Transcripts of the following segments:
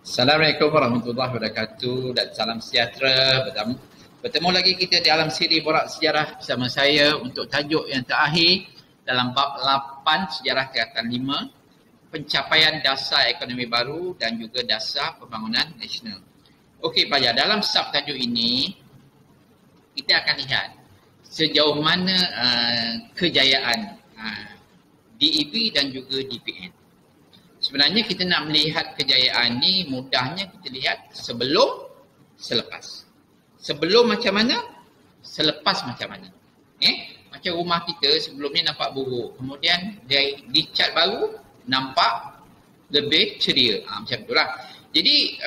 Assalamualaikum warahmatullahi wabarakatuh dan salam sejahtera. Bertemu lagi kita dalam siri Borak Sejarah bersama saya untuk tajuk yang terakhir dalam bab 8 Sejarah Tingkatan 5, pencapaian dasar ekonomi baru dan juga dasar pembangunan nasional. Okey pelajar, dalam subtajuk ini kita akan lihat sejauh mana kejayaan DEB dan juga DPN. Sebenarnya kita nak melihat kejayaan ni mudahnya kita lihat sebelum, selepas. Sebelum macam mana, selepas macam mana. Macam rumah kita sebelumnya nampak buruk. Kemudian di cat baru nampak lebih ceria. Macam itulah. Jadi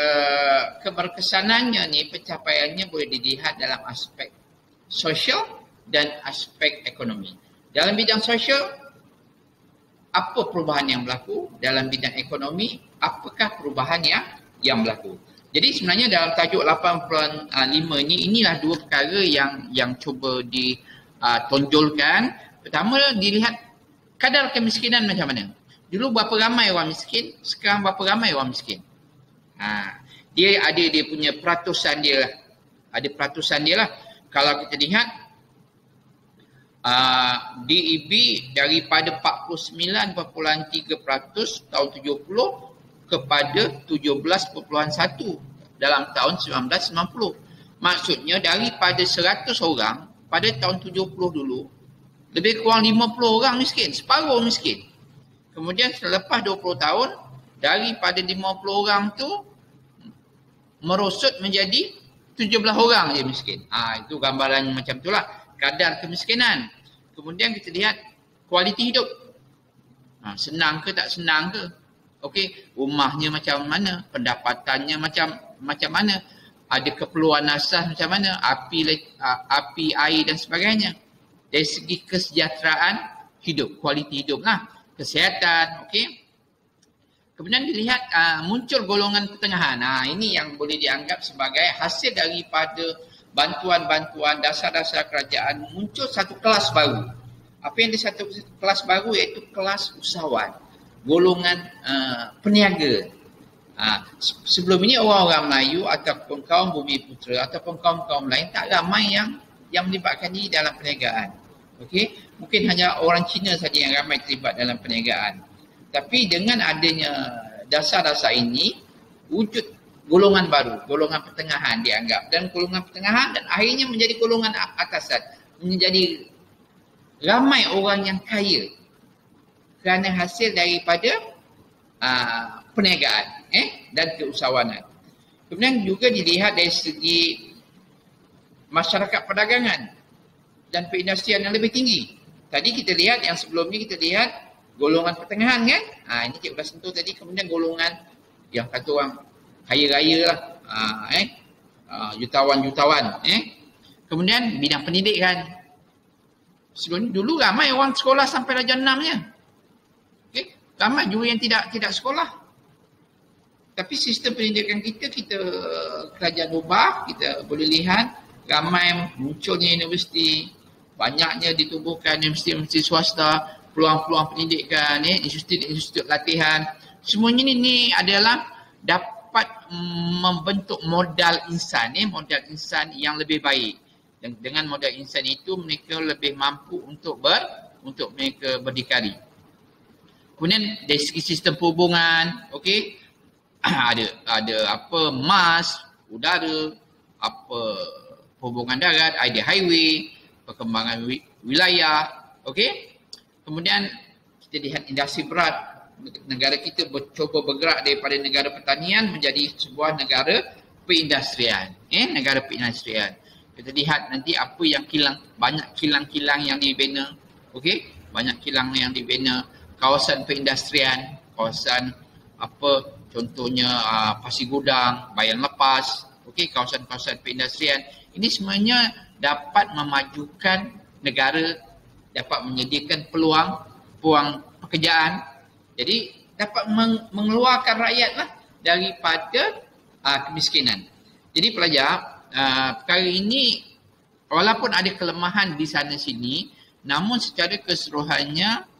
keberkesanannya ni, pencapaiannya boleh dilihat dalam aspek sosial dan aspek ekonomi. Dalam bidang sosial, apa perubahan yang berlaku? Dalam bidang ekonomi, apakah perubahan yang berlaku? Jadi sebenarnya dalam tajuk 8.5 ni, inilah dua perkara yang cuba ditonjolkan. Pertama, dilihat kadar kemiskinan macam mana. Dulu berapa ramai orang miskin, sekarang berapa ramai orang miskin. Dia ada dia punya peratusan dia lah. Ada peratusan dia lah. Kalau kita lihat, DEB daripada 49.3% tahun 70 kepada 17.1 dalam tahun 1990. Maksudnya daripada 100 orang pada tahun 70 dulu, lebih kurang 50 orang miskin, separuh miskin. Kemudian selepas 20 tahun, daripada 50 orang tu merosot menjadi 17 orang je miskin. Itu gambaran macam itulah kadar kemiskinan. Kemudian kita lihat kualiti hidup. Senang ke tak senang ke? Okey, rumahnya macam mana? Pendapatannya macam mana? Ada keperluan asas macam mana? Api, air dan sebagainya. Dari segi kesejahteraan hidup, kualiti hidup lah. Kesihatan, okey. Kemudian dilihat muncul golongan pertengahan. Ini yang boleh dianggap sebagai hasil daripada bantuan-bantuan dasar-dasar kerajaan, muncul satu kelas baru. Apa yang di satu kelas baru iaitu kelas usahawan, golongan peniaga. Sebelum ini orang-orang Melayu ataupun kaum Bumi Putera ataupun kaum-kaum lain tak ramai yang melibatkan diri dalam perniagaan. Okey, mungkin hanya orang Cina saja yang ramai terlibat dalam perniagaan. Tapi dengan adanya dasar-dasar ini, wujud golongan baru, golongan pertengahan dianggap. Dan golongan pertengahan dan akhirnya menjadi golongan atasan. Menjadi ramai orang yang kaya kerana hasil daripada perniagaan dan keusahawanan. Kemudian juga dilihat dari segi masyarakat perdagangan dan perindustrian yang lebih tinggi. Tadi kita lihat yang sebelum ni kita lihat golongan pertengahan kan. Ini kita dah sentuh tadi. Kemudian golongan yang kata orang kaya-raya lah, jutawan-jutawan. Kemudian bidang pendidikan. Sebelum ni dulu ramai orang sekolah sampai darjah 6 je. Okay? Ramai juga yang tidak sekolah. Tapi sistem pendidikan kita kerajaan ubah, kita boleh lihat ramai munculnya universiti, banyaknya ditubuhkan universiti swasta, peluang-peluang pendidikan, institut latihan. Semuanya ni adalah dapat membentuk modal insan yang lebih baik. Dan dengan modal insan itu mereka lebih mampu untuk mereka berdikari. Kemudian dari segi sistem perhubungan, okey, ada apa mas, udara, apa perhubungan darat, ada highway, perkembangan wilayah, okey. Kemudian kita lihat industri berat. Negara kita cuba bergerak daripada negara pertanian menjadi sebuah negara perindustrian. Negara perindustrian. Kita lihat nanti apa yang kilang, banyak kilang-kilang yang dibina. Okey, banyak kilang yang dibina. Kawasan perindustrian, kawasan apa contohnya Pasir Gudang, Bayan Lepas, okey, kawasan-kawasan perindustrian. Ini semuanya dapat memajukan negara, dapat menyediakan peluang pekerjaan. Jadi dapat mengeluarkan rakyatlah daripada kemiskinan. Jadi pelajar, perkara ini walaupun ada kelemahan di sana sini, namun secara keseluruhannya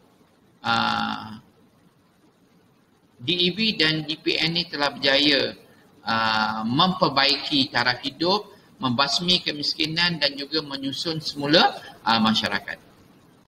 DEB dan DPN ini telah berjaya memperbaiki taraf hidup, membasmi kemiskinan dan juga menyusun semula masyarakat.